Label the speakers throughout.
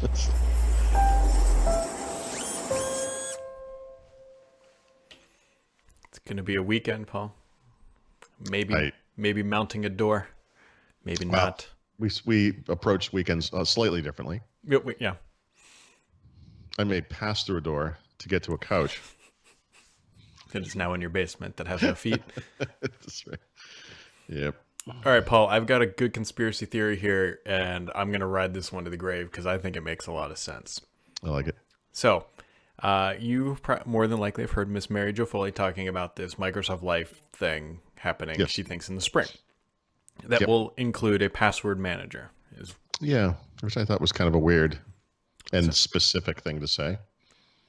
Speaker 1: It's
Speaker 2: going to be a weekend, Paul. Maybe
Speaker 1: I
Speaker 2: maybe mounting a door, maybe
Speaker 1: well,
Speaker 2: not.
Speaker 1: we approach weekends slightly differently.
Speaker 2: Yeah.
Speaker 1: I may pass through a door to get to a couch.
Speaker 2: It is now in your basement that has no feet.
Speaker 1: That's right. Yep.
Speaker 2: All right, Paul, I've got a good conspiracy theory here, and I'm going to ride this one to the grave because I think it makes a lot of sense.
Speaker 1: I like it.
Speaker 2: So, you more than likely have heard Miss Mary Jo Foley talking about this Microsoft Life thing happening,
Speaker 1: Yes.
Speaker 2: she thinks, in the spring. That
Speaker 1: Yep.
Speaker 2: will include a password manager.
Speaker 1: Yeah, which I thought was kind of a weird and specific thing to say.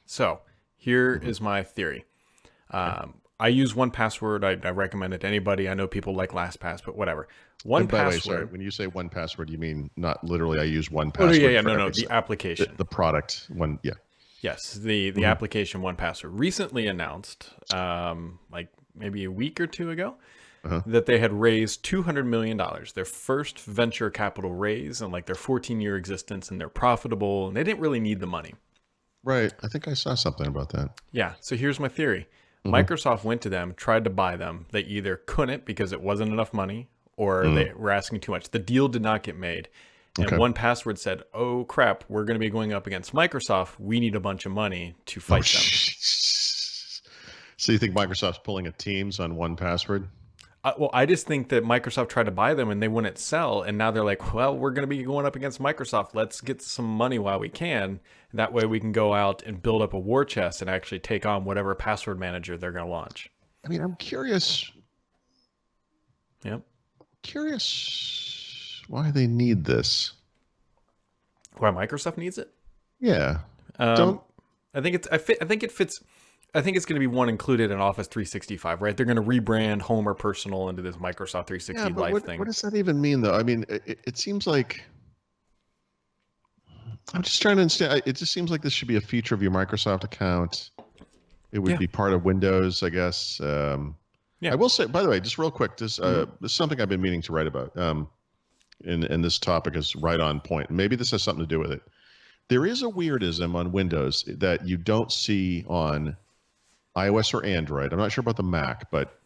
Speaker 2: So, here is my theory. I use 1Password. I recommend it to anybody. I know people like LastPass, but whatever.
Speaker 1: And by the way,
Speaker 2: 1Password.
Speaker 1: sorry, when you say 1Password, you mean not literally I use 1Password.
Speaker 2: Oh, yeah,
Speaker 1: for
Speaker 2: no,
Speaker 1: everything.
Speaker 2: the application.
Speaker 1: The product one, yeah.
Speaker 2: Yes, the application 1Password recently announced, like maybe a week or two ago, that they had raised $200 million, their first venture capital raise in like their 14-year existence, and they're profitable, and they didn't really need the money.
Speaker 1: Right. I think I saw something about that.
Speaker 2: Yeah, so here's my theory. Microsoft went to them, tried to buy them. They either couldn't because it wasn't enough money, or they were asking too much. The deal did not get made. And
Speaker 1: Okay.
Speaker 2: 1Password said, oh, crap, we're going to be going up against Microsoft. We need a bunch of money to fight them.
Speaker 1: So you think Microsoft's pulling a Teams on 1Password?
Speaker 2: Well, I just think that Microsoft tried to buy them and they wouldn't sell. And now they're like, well, we're going to be going up against Microsoft. Let's get some money while we can. That way we can go out and build up a war chest and actually take on whatever password manager they're going to launch.
Speaker 1: I mean, I'm curious
Speaker 2: Yep.
Speaker 1: why they need this.
Speaker 2: Why Microsoft needs it?
Speaker 1: Yeah.
Speaker 2: I think it's. I think it fits. I think it's going to be one included in Office 365, right? They're going to rebrand Home or Personal into this Microsoft 360
Speaker 1: Yeah, but
Speaker 2: Life thing.
Speaker 1: what does that even mean, though? I mean, it seems like I'm just trying to understand. It just seems like this should be a feature of your Microsoft account. It would
Speaker 2: Yeah.
Speaker 1: be part of Windows, I guess.
Speaker 2: Yeah.
Speaker 1: I will say, by the way, just real quick, this is something I've been meaning to write about. And this topic is right on point. Maybe this has something to do with it. There is a weirdism on Windows that you don't see on iOS or Android. I'm not sure about the Mac, but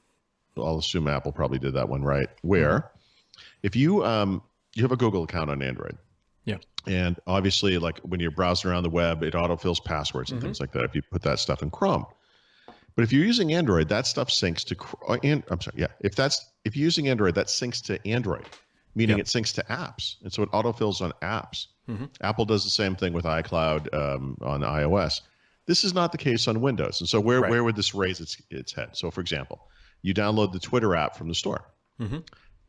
Speaker 1: I'll assume Apple probably did that one right. Where if you you have a Google account on Android,
Speaker 2: Yeah.
Speaker 1: and obviously, like when you're browsing around the web, it autofills passwords and things like that if you put that stuff in Chrome. But if you're using Android, that stuff syncs to I'm sorry, yeah. If you're using Android, that syncs to Android, meaning it syncs to apps, and so it autofills on apps. Apple does the same thing with iCloud on iOS. This is not the case on Windows, and so where would this raise its head? So, for example, you download the Twitter app from the store,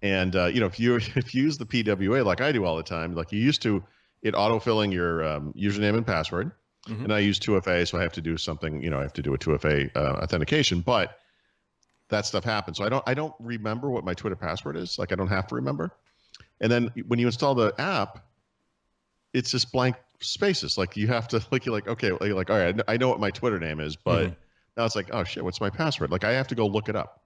Speaker 1: and if you use the PWA like I do all the time, like you used to, it autofilling your username and password. And I use 2FA, so I have to do something. I have to do a 2FA authentication, but that stuff happens. So I don't remember what my Twitter password is. Like I don't have to remember. And then when you install the app, it's just blank spaces. Like you have to you're like, okay, you're like, all right, I know what my Twitter name is, but now it's like, oh shit, what's my password? Like I have to go look it up.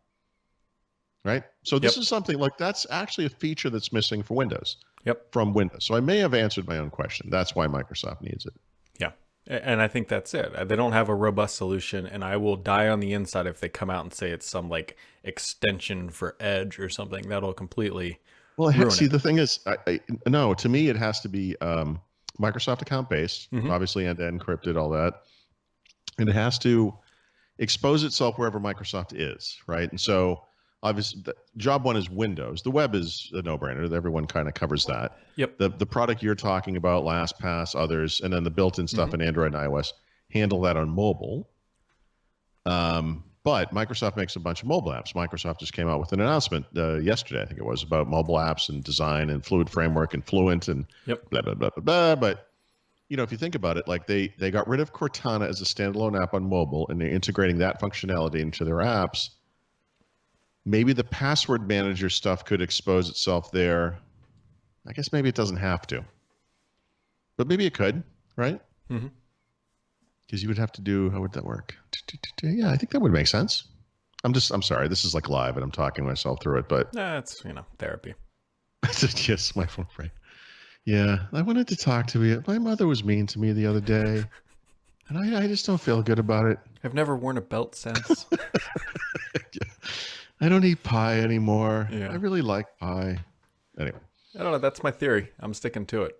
Speaker 1: Right. So this is something like that's actually a feature that's missing for Windows.
Speaker 2: Yep.
Speaker 1: From Windows. So I may have answered my own question. That's why Microsoft needs it.
Speaker 2: Yeah. And I think that's it. They don't have a robust solution, and I will die on the inside if they come out and say it's some like extension for Edge or something. That'll completely ruin
Speaker 1: see,
Speaker 2: it.
Speaker 1: the thing is, no, to me, it has to be Microsoft account based, obviously, and encrypted, all that. And it has to expose itself wherever Microsoft is, right? And so, obviously, job one is Windows. The web is a no-brainer. Everyone kind of covers that.
Speaker 2: Yep.
Speaker 1: The product you're talking about, LastPass, others, and then the built-in stuff in Android and iOS, handle that on mobile. But Microsoft makes a bunch of mobile apps. Microsoft just came out with an announcement yesterday, I think it was, about mobile apps and design and Fluid Framework and Fluent and blah, blah, blah, blah, blah. But, if you think about it, like they got rid of Cortana as a standalone app on mobile, and they're integrating that functionality into their apps. Maybe the password manager stuff could expose itself there. I guess maybe it doesn't have to. But maybe it could, right? Because you would have to do, how would that work? Yeah, I think that would make sense. I'm sorry, this is like live and I'm talking myself through it, but
Speaker 2: It's, therapy.
Speaker 1: yes, my phone, right? Yeah, I wanted to talk to you. My mother was mean to me the other day, and I just don't feel good about it.
Speaker 2: I've never worn a belt since.
Speaker 1: I don't eat pie anymore. I
Speaker 2: Yeah.
Speaker 1: really like pie. Anyway,
Speaker 2: I don't know. That's my theory. I'm sticking to it.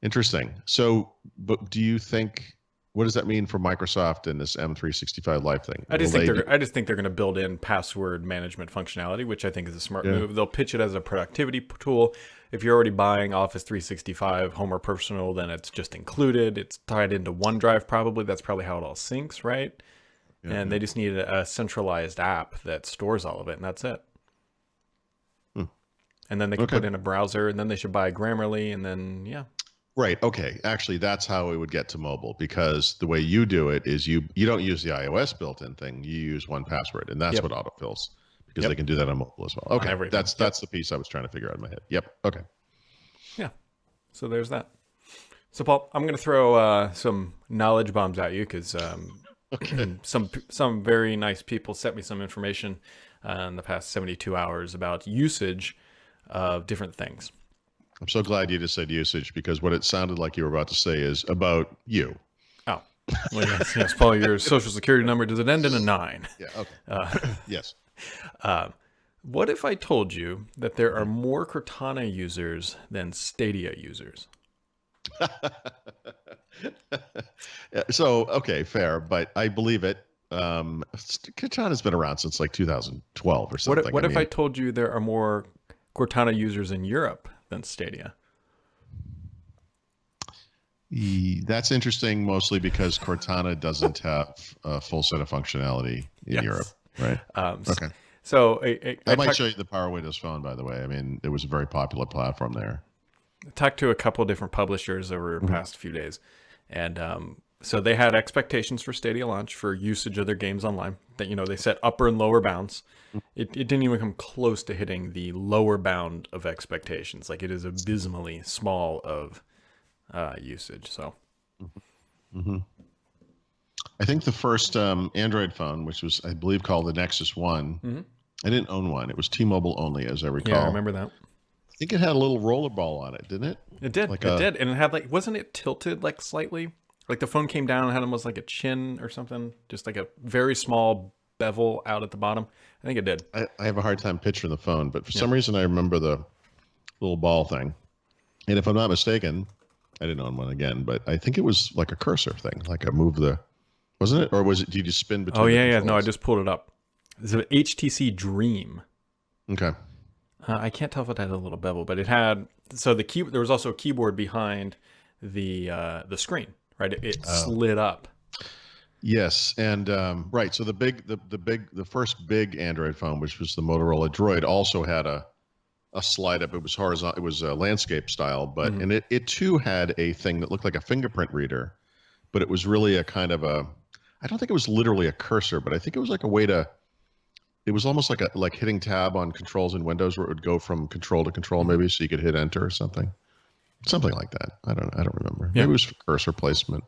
Speaker 1: interesting. So, but do you think, what does that mean for Microsoft and this M365 Live thing?
Speaker 2: I just
Speaker 1: Will
Speaker 2: think
Speaker 1: they
Speaker 2: they're I just think they're going to build in password management functionality, which I think is a smart
Speaker 1: Yeah.
Speaker 2: move. They'll pitch it as a productivity tool. If you're already buying Office 365 Home or Personal, then it's just included. It's tied into OneDrive probably. That's probably how it all syncs, right?
Speaker 1: Yeah,
Speaker 2: And
Speaker 1: yeah.
Speaker 2: they just need a centralized app that stores all of it, and that's it.
Speaker 1: Hmm.
Speaker 2: And then they can
Speaker 1: Okay.
Speaker 2: put in a browser, and then they should buy Grammarly, and then yeah.
Speaker 1: Right. Okay. Actually, that's how it would get to mobile, because the way you do it is you don't use the iOS built-in thing. You use 1Password, and that's
Speaker 2: Yep.
Speaker 1: what autofills, because
Speaker 2: Yep.
Speaker 1: they can do that on mobile as well. Okay.
Speaker 2: everything.
Speaker 1: That's the piece I was trying to figure out in my head. Yep. Okay.
Speaker 2: Yeah. So there's that. So Paul, I'm going to throw some knowledge bombs at you because some very nice people sent me some information in the past 72 hours about usage of different things.
Speaker 1: I'm so glad you just said usage, because what it sounded like you were about to say is about you.
Speaker 2: Oh, well, yes, Paul, your social security number, does it end in a 9?
Speaker 1: Yeah. Okay. Yes.
Speaker 2: What if I told you that there are more Cortana users than Stadia users?
Speaker 1: So, okay, fair, but I believe it. Katana's been around since like 2012 or something.
Speaker 2: What if
Speaker 1: mean,
Speaker 2: I told you there are more Cortana users in Europe than Stadia?
Speaker 1: That's interesting, mostly because Cortana doesn't have a full set of functionality in
Speaker 2: Yes.
Speaker 1: Europe, right? Okay.
Speaker 2: So
Speaker 1: I might show you the Power Windows Phone, by the way. I mean, it was a very popular platform there.
Speaker 2: talked to a couple of different publishers over the past few days, and so they had expectations for Stadia launch for usage of their games online. That they set upper and lower bounds. It didn't even come close to hitting the lower bound of expectations. Like, it is abysmally small of usage. So
Speaker 1: I think the first Android phone, which was, I believe, called the Nexus One. I didn't own one. It was T-Mobile only, as I recall.
Speaker 2: yeah, I remember that.
Speaker 1: I think it had a little rollerball on it, didn't it?
Speaker 2: It did.
Speaker 1: Like
Speaker 2: It did, and it had wasn't it tilted slightly? Like the phone came down and had almost like a chin or something, just like a very small bevel out at the bottom. I think it did.
Speaker 1: I have a hard time picturing the phone, but for some reason I remember the little ball thing. And if I'm not mistaken, I didn't own one again, but I think it was like a cursor thing, like a move the, wasn't it? Or was it, did you just spin between
Speaker 2: Oh
Speaker 1: the
Speaker 2: yeah. No, I
Speaker 1: controls?
Speaker 2: just pulled it up. It's an HTC Dream.
Speaker 1: Okay.
Speaker 2: I can't tell if it had a little bevel, but it had. So the key. There was also a keyboard behind the screen. Right, it slid up.
Speaker 1: Yes, and right. So the first big Android phone, which was the Motorola Droid, also had a slide up. It was horizontal. It was landscape style, but and it too had a thing that looked like a fingerprint reader, but it was really a kind of a. I don't think it was literally a cursor, but I think it was like a way to. It was almost like hitting tab on controls in Windows, where it would go from control to control, maybe, so you could hit enter or something like that. I don't remember.
Speaker 2: Yeah.
Speaker 1: Maybe it was for cursor placement.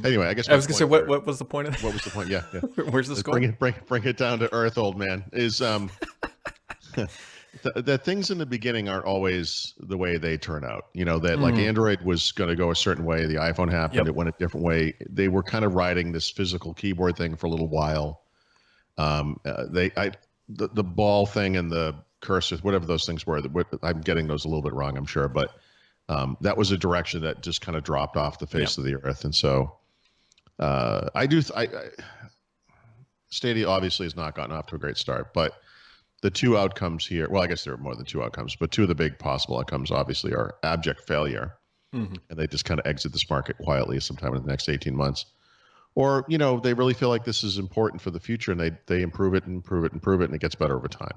Speaker 1: Anyway, I guess
Speaker 2: I was gonna say, what was the point of that?
Speaker 1: what was the point? Yeah, yeah.
Speaker 2: Where's the score?
Speaker 1: Bring it down to earth, old man. Is the things in the beginning aren't always the way they turn out. That like Android was going to go a certain way, the iPhone happened,
Speaker 2: Yep.
Speaker 1: it went a different way. They were kind of riding this physical keyboard thing for a little while. The ball thing and the cursors, whatever those things were, I'm getting those a little bit wrong, I'm sure, but that was a direction that just kind of dropped off the face of the earth. And so Stadia obviously has not gotten off to a great start, but the two outcomes here, well, I guess there are more than two outcomes, but two of the big possible outcomes obviously are abject failure, and they just kind of exit this market quietly sometime in the next 18 months. Or, they really feel like this is important for the future, and they improve it and improve it and improve it, and it gets better over time,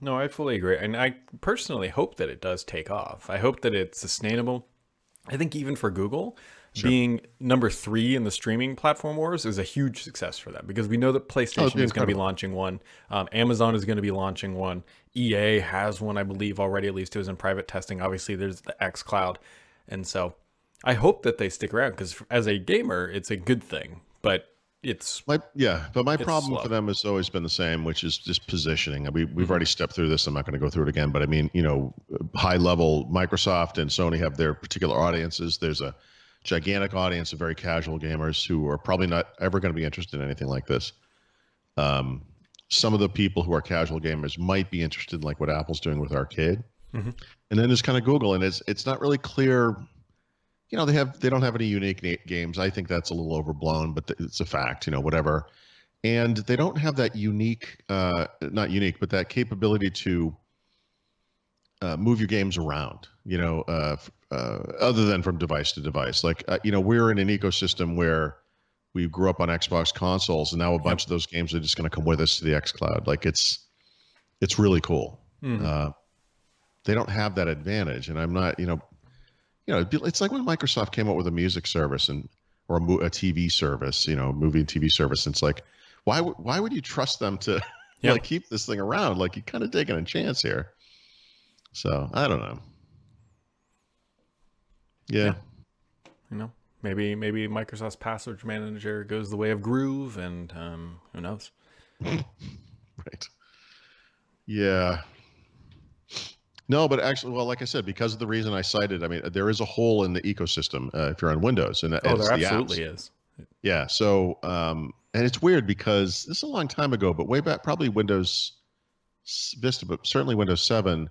Speaker 2: No, I fully agree. And I personally hope that it does take off. I hope that it's sustainable. I think even for Google, being number 3 in the streaming platform wars is a huge success for them, because we know that PlayStation is going to be launching one. Amazon is going to be launching one. EA has one, I believe, already. At least it was in private testing. Obviously, there's the xCloud. And so I hope that they stick around, because as a gamer, it's a good thing. But
Speaker 1: but my
Speaker 2: it's
Speaker 1: problem
Speaker 2: slow.
Speaker 1: for them has always been the same, which is just positioning. I mean, we've already stepped through this. I'm not going to go through it again, but I mean, high level Microsoft and Sony have their particular audiences. There's a gigantic audience of very casual gamers who are probably not ever going to be interested in anything like this. Some of the people who are casual gamers might be interested in like what Apple's doing with arcade. And then there's kind of Google, and it's not really clear. They don't have any unique games. I think that's a little overblown, but it's a fact. Whatever. And they don't have that unique, not unique, but that capability to move your games around. Other than from device to device. Like we're in an ecosystem where we grew up on Xbox consoles, and now a bunch of those games are just going to come with us to the xCloud. Like it's really cool. They don't have that advantage, and I'm not. It's like when Microsoft came up with a music service or a TV service, movie and TV service. And it's like, why would you trust them to like keep this thing around? Like you're kind of taking a chance here. So I don't know. Yeah.
Speaker 2: Maybe Microsoft's password manager goes the way of Groove, and who knows?
Speaker 1: Right. Yeah. No, but actually, well, like I said, because of the reason I cited, I mean, there is a hole in the ecosystem if you're on Windows, and
Speaker 2: there
Speaker 1: it's the
Speaker 2: absolutely
Speaker 1: apps.
Speaker 2: is.
Speaker 1: Yeah. So, and it's weird because this is a long time ago, but way back, probably Windows Vista, but certainly Windows 7,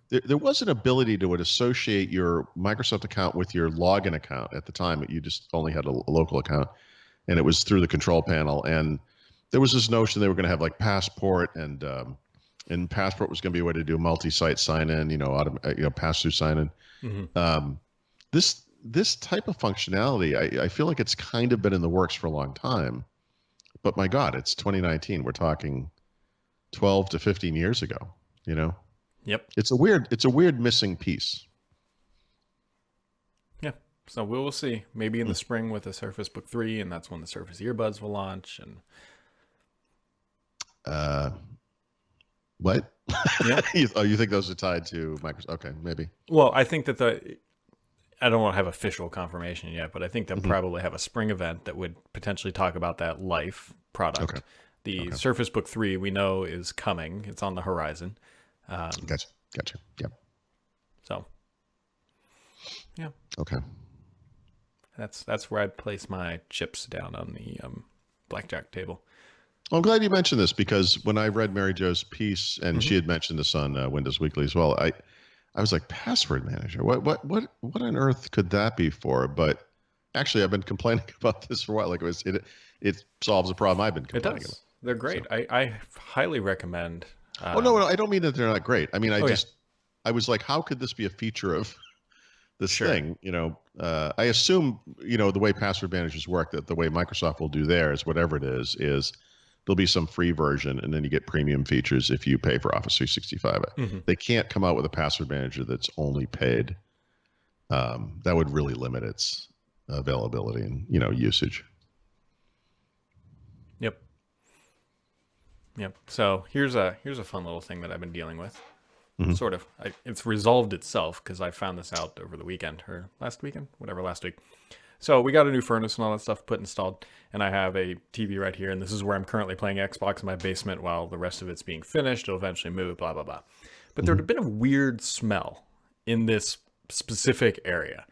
Speaker 1: there was an ability to associate your Microsoft account with your login account at the time. You just only had a local account, and it was through the control panel. And there was this notion they were going to have like Passport, and Passport was going to be a way to do multi-site sign-in, pass-through sign-in. This type of functionality, I feel like it's kind of been in the works for a long time. But my God, it's 2019. We're talking 12 to 15 years ago, Yep. It's a weird missing piece.
Speaker 2: Yeah. So we will see. Maybe in the spring with the Surface Book 3, and that's when the Surface earbuds will launch. And
Speaker 1: what?
Speaker 2: Yeah.
Speaker 1: You think those are tied to Microsoft? Okay, maybe.
Speaker 2: Well, I think that I don't want to have official confirmation yet, but I think they'll probably have a spring event that would potentially talk about that Life product.
Speaker 1: Okay.
Speaker 2: The Surface Book 3 we know is coming. It's on the horizon.
Speaker 1: Gotcha. Yep.
Speaker 2: So, yeah.
Speaker 1: Okay.
Speaker 2: That's where I'd place my chips down on the blackjack table.
Speaker 1: Well, I'm glad you mentioned this, because when I read Mary Jo's piece, and she had mentioned this on Windows Weekly as well, I was like, password manager. What on earth could that be for? But actually, I've been complaining about this for a while. Like it solves a problem I've been complaining about.
Speaker 2: They're great. So. I highly recommend.
Speaker 1: No, I don't mean that they're not great. I mean, I was like, how could this be a feature of this thing? I assume, the way password managers work, that the way Microsoft will do theirs, whatever it is there'll be some free version, and then you get premium features if you pay for Office 365. They can't come out with a password manager that's only paid. That would really limit its availability and usage.
Speaker 2: Yep. So here's a fun little thing that I've been dealing with. Sort of. It's resolved itself because I found this out over the weekend, or last week. So we got a new furnace and all that stuff installed, and I have a TV right here, and this is where I'm currently playing Xbox in my basement while the rest of it's being finished. It'll eventually move, blah, blah, blah. But there had been a weird smell in this specific area.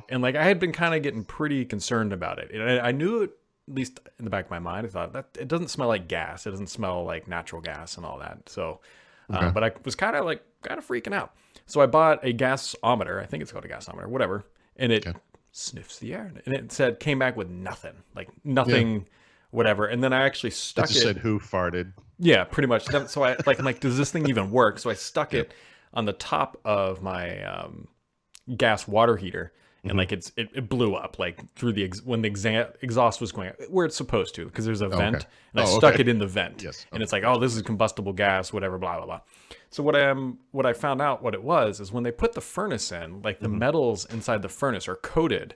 Speaker 2: And I had been kind of getting pretty concerned about it. And I knew it, at least in the back of my mind. I thought that it doesn't smell like gas. It doesn't smell like natural gas and all that. So, but I was kind of freaking out. So I bought a gasometer. I think it's called a gasometer, whatever. And it sniffs the air, and it came back with nothing, whatever. And then I actually stuck it.
Speaker 1: Said who farted? Yeah,
Speaker 2: pretty much. So I'm like, does this thing even work? So I stuck it on the top of my gas water heater, and it blew up through when the exhaust was going out, where it's supposed to, because there's a vent, and I stuck it in the vent. And it's like, oh, this is combustible gas, whatever, blah blah blah. So what I found out what it was is when they put the furnace in, the metals inside the furnace are coated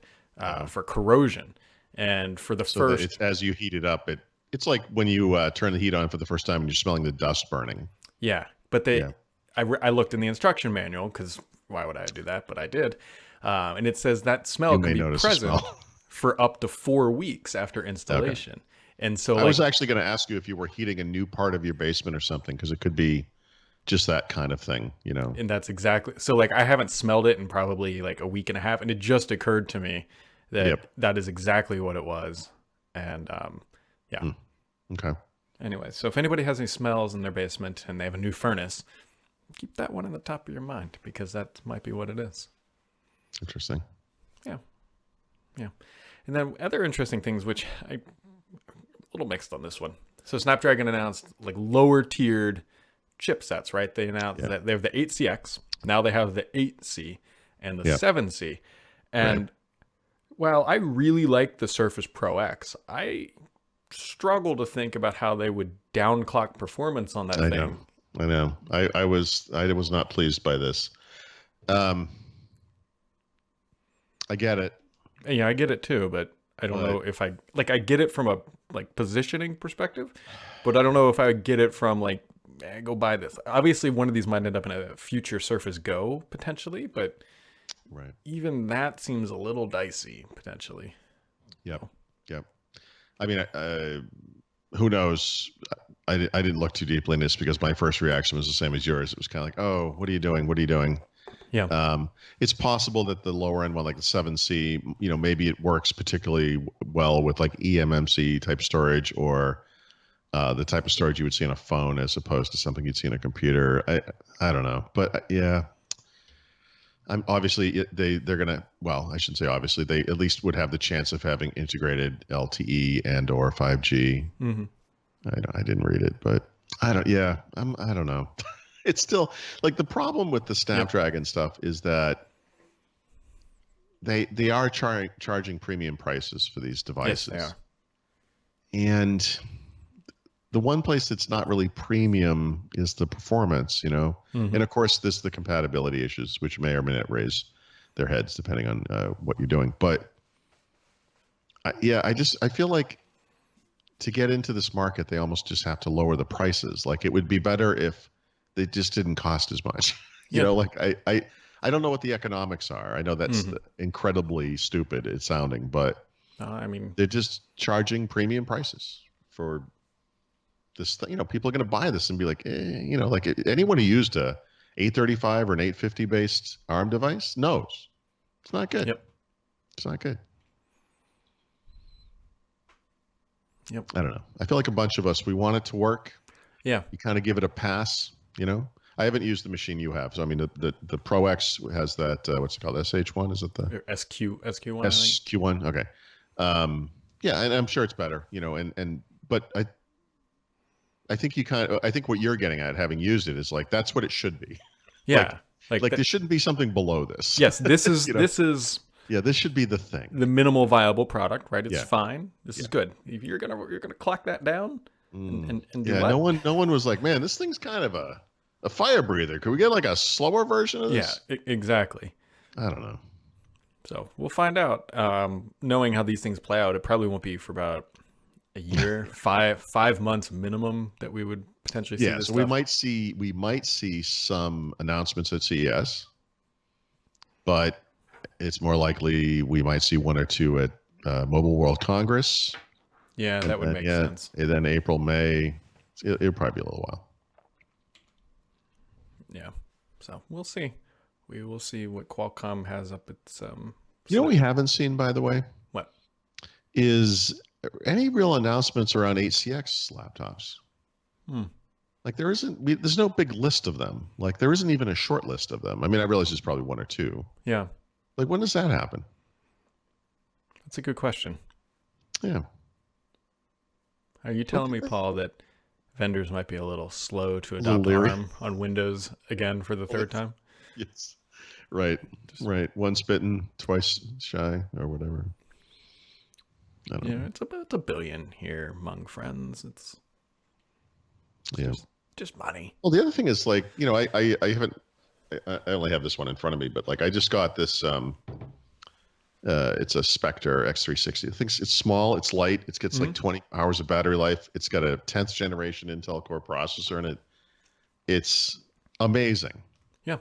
Speaker 2: for corrosion, and for the first,
Speaker 1: it's, as you heat it up, it's like when you turn the heat on for the first time and you're smelling the dust burning.
Speaker 2: Yeah, but I looked in the instruction manual, because why would I do that? But I did, and it says that smell can be present for up to 4 weeks after installation. And so
Speaker 1: I
Speaker 2: like,
Speaker 1: was actually going to ask you if you were heating a new part of your basement or something, because it could be just that kind of thing, you know?
Speaker 2: and that's exactly, so like I haven't smelled it in probably like a week and a half, and it just occurred to me that
Speaker 1: Yep.
Speaker 2: that is exactly what it was. And yeah.
Speaker 1: Mm. Okay.
Speaker 2: Anyway, so if anybody has any smells in their basement and they have a new furnace, keep that one in the top of your mind, because that might be what it is.
Speaker 1: Interesting.
Speaker 2: Yeah. Yeah. And then other interesting things, which I'm a little mixed on this one. So Snapdragon announced like lower tiered chipsets, right? They announced that they have the 8CX. Now they have the 8C and the 7C. And while I really like the Surface Pro X, I struggle to think about how they would downclock performance on that thing.
Speaker 1: I know. I was not pleased by this. I get it.
Speaker 2: Yeah, I get it too, but I don't know if I get it from a like positioning perspective, but I don't know if I would get it from like, go buy this. Obviously, one of these might end up in a future Surface Go potentially, but even that seems a little dicey potentially.
Speaker 1: Yep. I mean, who knows? I didn't look too deeply in this because my first reaction was the same as yours. It was kind of like, oh, what are you doing? What are you doing?
Speaker 2: Yeah.
Speaker 1: It's possible that the lower end one, like the 7C, you know, maybe it works particularly well with like eMMC type storage, or the type of storage you would see on a phone as opposed to something you'd see on a computer. I don't know, but yeah, I'm obviously they're gonna. Well, I shouldn't say obviously. They at least would have the chance of having integrated LTE and or 5G.
Speaker 2: Mm-hmm.
Speaker 1: I didn't read it, but I don't. Yeah, I don't know. It's still like the problem with the Snapdragon stuff is that they are charging premium prices for these devices.
Speaker 2: Yes, they are.
Speaker 1: And the one place that's not really premium is the performance, you know.
Speaker 2: Mm-hmm.
Speaker 1: And of course, there's the compatibility issues, which may or may not raise their heads depending on what you're doing. But I feel like to get into this market, they almost just have to lower the prices. Like it would be better if they just didn't cost as much. You know, like I don't know what the economics are. I know that's incredibly stupid it's sounding, but
Speaker 2: I mean,
Speaker 1: they're just charging premium prices for this thing. You know, people are going to buy this and be like, you know, like anyone who used a 835 or an 850 based ARM device knows it's not good.
Speaker 2: Yep.
Speaker 1: It's not good.
Speaker 2: Yep.
Speaker 1: I don't know. I feel like a bunch of us, we want it to work.
Speaker 2: Yeah.
Speaker 1: You kind of give it a pass, you know. I haven't used the machine you have. So I mean the Pro X has that what's it called? SH1, is it the
Speaker 2: SQ1?
Speaker 1: SQ1? Okay. Yeah, and I'm sure it's better, you know, but I think I think what you're getting at, having used it, is like that's what it should be.
Speaker 2: Yeah.
Speaker 1: Like there shouldn't be something below this.
Speaker 2: Yes, this is
Speaker 1: you know? This should be the thing.
Speaker 2: The minimal viable product, right? It's fine. This is good. If you're gonna clock that down and do what?
Speaker 1: no one was like, man, this thing's kind of a fire breather. Could we get like a slower version of this?
Speaker 2: Yeah, exactly.
Speaker 1: I don't know.
Speaker 2: So we'll find out. Knowing how these things play out, it probably won't be for about a year, 5 months minimum that we would potentially see.
Speaker 1: Yeah,
Speaker 2: this
Speaker 1: so
Speaker 2: stuff.
Speaker 1: we might see some announcements at CES, but it's more likely we might see one or two at Mobile World Congress.
Speaker 2: Yeah, that would make sense.
Speaker 1: And then April, May, it'll probably be a little while.
Speaker 2: Yeah, so we'll see. We will see what Qualcomm has up its.
Speaker 1: You know what we haven't seen, by the way?
Speaker 2: What?
Speaker 1: Is any real announcements around 8CX laptops? Like there's no big list of them. Like there isn't even a short list of them. I mean, I realize there's probably one or two.
Speaker 2: Yeah.
Speaker 1: Like when does that happen?
Speaker 2: That's a good question.
Speaker 1: Yeah.
Speaker 2: Are you telling me, Paul, that vendors might be a little slow to adopt ARM on Windows again for the third time?
Speaker 1: Yes. Right. Right. Once bitten, twice shy, or whatever. I don't know.
Speaker 2: It's about $1 billion here among friends. It's just money.
Speaker 1: Well, the other thing is like, you know, I haven't, I only have this one in front of me, but like I just got this, it's a Spectre X360. I think it's small, it's light, it gets like 20 hours of battery life. It's got a 10th generation Intel Core processor in it. It's amazing.
Speaker 2: Yeah.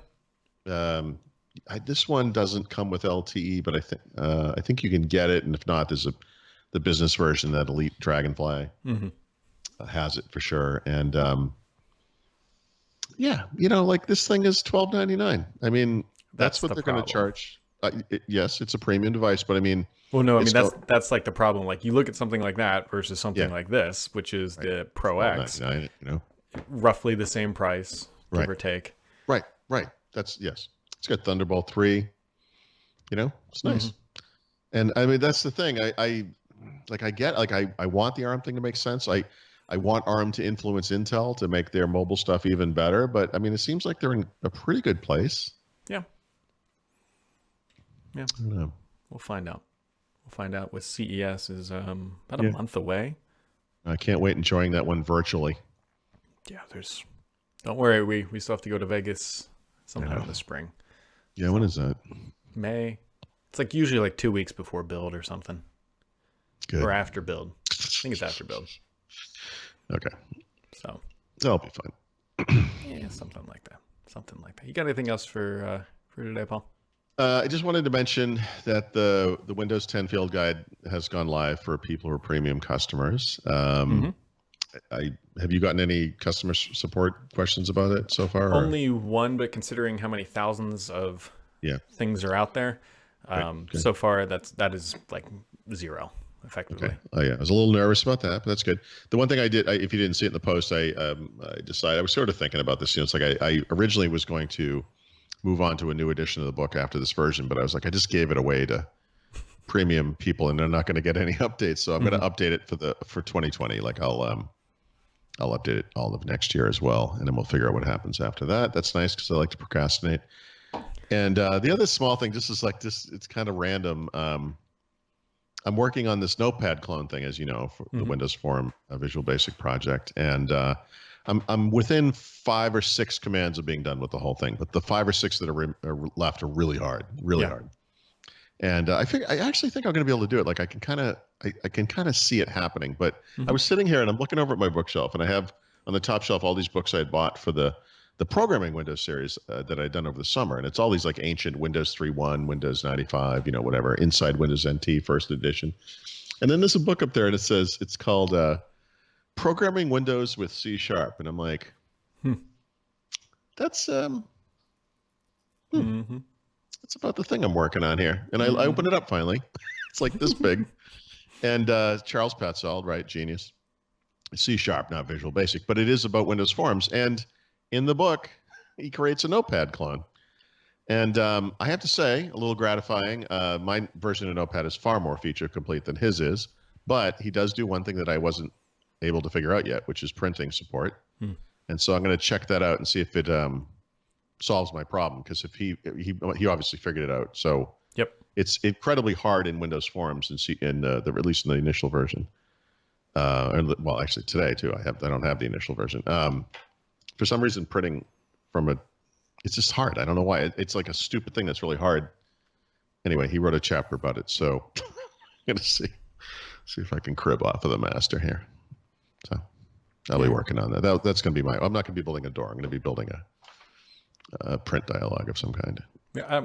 Speaker 1: This one doesn't come with LTE, but I think you can get it, and if not, there's the business version, that Elite Dragonfly, has it for sure. And yeah, like this thing is $12.99. I mean, that's what they're going to charge. Yes, it's a premium device, but I mean,
Speaker 2: well, no, I mean that's like the problem. Like you look at something like that versus something like this, which is the Pro X, roughly the same price, give or take.
Speaker 1: Right. That's yes. It's got Thunderbolt 3. It's nice. And I mean, that's the thing. I want the ARM thing to make sense. I want ARM to influence Intel to make their mobile stuff even better. But I mean, it seems like they're in a pretty good place.
Speaker 2: Yeah.
Speaker 1: I don't know.
Speaker 2: We'll find out. We'll find out with CES is about a month away.
Speaker 1: I can't wait enjoying that one virtually.
Speaker 2: Yeah, don't worry, we still have to go to Vegas sometime in the spring.
Speaker 1: Yeah, when is that?
Speaker 2: May. It's like usually like 2 weeks before build or something.
Speaker 1: Good.
Speaker 2: Or after build. I think it's after build.
Speaker 1: Okay.
Speaker 2: So
Speaker 1: that'll be fun.
Speaker 2: Yeah, something like that. Something like that. You got anything else for today, Paul?
Speaker 1: I just wanted to mention that the Windows 10 field guide has gone live for people who are premium customers. Have you gotten any customer support questions about it so far?
Speaker 2: Only one, but considering how many thousands of things are out there, so far that is like zero, effectively.
Speaker 1: Okay. Oh yeah, I was a little nervous about that, but that's good. The one thing I did, if you didn't see it in the post, I decided I was sort of thinking about this. It's like I originally was going to move on to a new edition of the book after this version, but I was like, I just gave it away to premium people, and they're not going to get any updates. So I'm going to update it for 2020. Like I'll update it all of next year as well, and then we'll figure out what happens after that. That's nice because I like to procrastinate. And the other small thing, just is like this, it's kind of random. I'm working on this Notepad clone thing, as you know, for the Windows Form Visual Basic project, and I'm within 5 or 6 commands of being done with the whole thing. But the 5 or 6 that are left are really hard, hard. And I actually think I'm going to be able to do it. Like I can kind of see it happening. But I was sitting here and I'm looking over at my bookshelf, and I have on the top shelf all these books I had bought for the programming Windows series that I'd done over the summer. And it's all these like ancient Windows 3.1, Windows 95, whatever, Inside Windows NT first edition. And then there's a book up there, and it's called Programming Windows with C#. And I'm like, that's it's about the thing I'm working on here. And I opened it up finally. It's like this big. And Charles Petzold, right, genius. C#, not Visual Basic, but it is about Windows Forms. And in the book, he creates a Notepad clone. And I have to say, a little gratifying, my version of Notepad is far more feature complete than his is. But he does do one thing that I wasn't able to figure out yet, which is printing support. And so I'm going to check that out and see if it solves my problem, because if he obviously figured it out. So it's incredibly hard in Windows Forms and at least in the initial version. Well, actually today too. I don't have the initial version. For some reason, printing it's just hard. I don't know why. It's like a stupid thing that's really hard. Anyway, he wrote a chapter about it, so I'm gonna see if I can crib off of the master here. So I'll be working on that. That's gonna be I'm not gonna be building a door. I'm gonna be building a print dialogue of some kind.
Speaker 2: Yeah,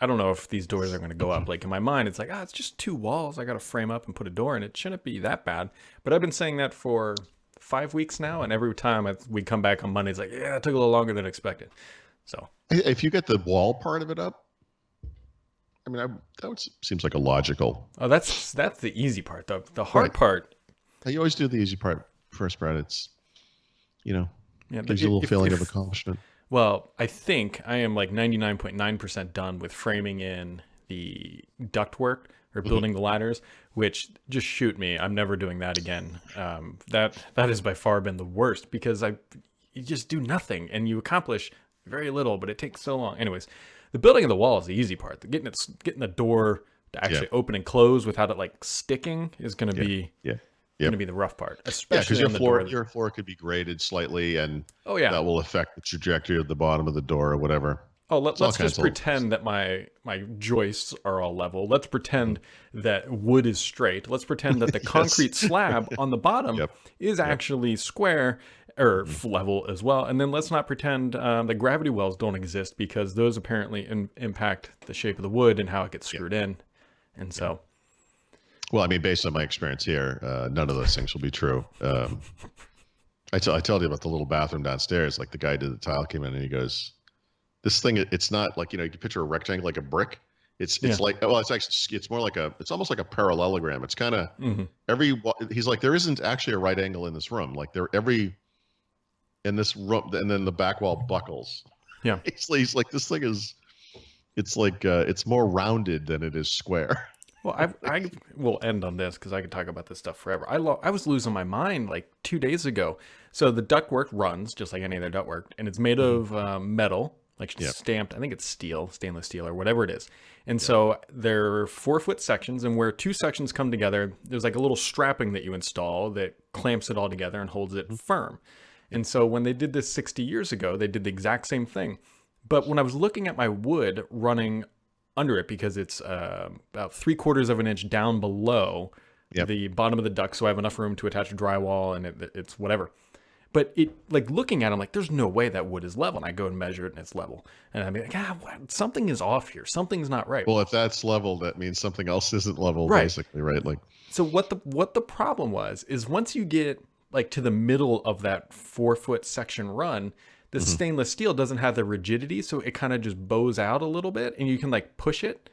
Speaker 2: I don't know if these doors are going to go up. Like in my mind, it's like, it's just 2 walls. I got to frame up and put a door in. It shouldn't be that bad. But I've been saying that for 5 weeks now, and every time we come back on Monday, it's like, it took a little longer than expected. So
Speaker 1: if you get the wall part of it up, I mean, seems like a logical.
Speaker 2: Oh, that's the easy part. The hard part.
Speaker 1: You always do the easy part first, Brad. It's gives you a little feeling of accomplishment.
Speaker 2: Well, I think I am like 99.9% done with framing in the ductwork or building the ladders, which just shoot me. I'm never doing that again. That has by far been the worst, because you just do nothing and you accomplish very little, but it takes so long. Anyways, the building of the wall is the easy part. Getting the door to actually open and close without it like sticking is going to be going to be the rough part, especially
Speaker 1: because your floor could be graded slightly, and that will affect the trajectory of the bottom of the door or whatever.
Speaker 2: Oh, let's just pretend that my joists are all level. Let's pretend that wood is straight. Let's pretend that the concrete slab on the bottom is actually square or level as well. And then let's not pretend that gravity wells don't exist, because those apparently impact the shape of the wood and how it gets screwed in. And so...
Speaker 1: Well, I mean, based on my experience here, none of those things will be true. I told you about the little bathroom downstairs. Like the guy did the tile, came in and he goes, "This thing, it's not like, you can picture a rectangle like a brick. It's like, well, it's more like it's almost like a parallelogram. It's kind of he's like, there isn't actually a right angle in this room. Like in this room, and then the back wall buckles.
Speaker 2: Yeah.
Speaker 1: He's like, this thing is, it's like, it's more rounded than it is square."
Speaker 2: Well, I will end on this because I could talk about this stuff forever. I was losing my mind like 2 days ago. So the ductwork runs just like any other ductwork, and it's made of metal, like stamped. I think it's steel, stainless steel, or whatever it is. And so they're 4-foot sections, and where 2 sections come together, there's like a little strapping that you install that clamps it all together and holds it firm. And so when they did this 60 years ago, they did the exact same thing. But when I was looking at my wood running under it, because it's about 3/4 of an inch down below the bottom of the duct, so I have enough room to attach a drywall, and it's whatever. But like looking at it, I'm like, there's no way that wood is level. And I go and measure it, and it's level. And I'm like, something is off here. Something's not right.
Speaker 1: Well, if that's level, that means something else isn't level,
Speaker 2: right.
Speaker 1: Basically, right? Like,
Speaker 2: so what the problem was is once you get like to the middle of that 4-foot section run, the stainless steel doesn't have the rigidity, so it kind of just bows out a little bit, and you can like push it,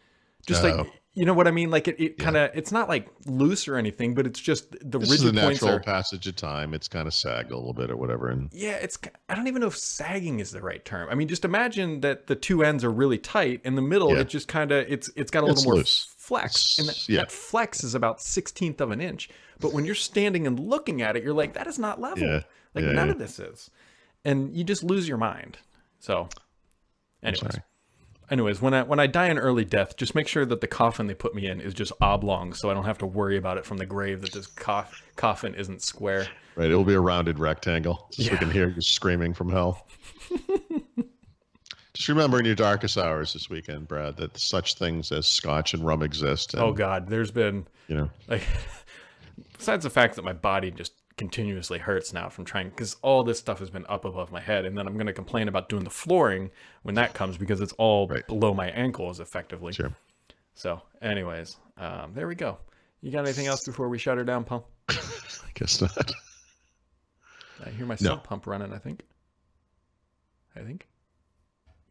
Speaker 2: just like, you know what I mean? Like it kind of, it's not like loose or anything, but it's just the
Speaker 1: this
Speaker 2: rigid
Speaker 1: is the
Speaker 2: points
Speaker 1: natural
Speaker 2: are,
Speaker 1: passage of time. It's kind of sagged a little bit or whatever, and
Speaker 2: I don't even know if sagging is the right term. I mean, just imagine that the 2 ends are really tight, in the middle it just kind of it's got a little more
Speaker 1: loose.
Speaker 2: Flex, and that flex is about 1/16 of an inch. But when you're standing and looking at it, you're like, that is not level. None of this is. And you just lose your mind. So anyways, when I die an early death, just make sure that the coffin they put me in is just oblong, so I don't have to worry about it from the grave that this coffin isn't square.
Speaker 1: Right, it'll be a rounded rectangle, so we can hear you screaming from hell. Just remember in your darkest hours this weekend, Brad, that such things as scotch and rum exist. And,
Speaker 2: oh God, there's been, like, besides the fact that my body just continuously hurts now from trying, because all this stuff has been up above my head, and then I'm going to complain about doing the flooring when that comes because it's all below my ankles effectively.
Speaker 1: Sure.
Speaker 2: So anyways, there we go. You got anything else before we shut her down, Paul?
Speaker 1: I guess not.
Speaker 2: I hear my sub pump running, I think.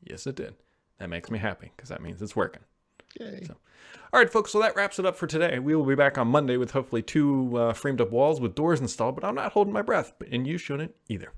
Speaker 2: Yes, it did. That makes me happy because that means it's working.
Speaker 1: Yay.
Speaker 2: So, all right, folks. So that wraps it up for today. We will be back on Monday with hopefully 2 framed up walls with doors installed, but I'm not holding my breath, and you shouldn't either.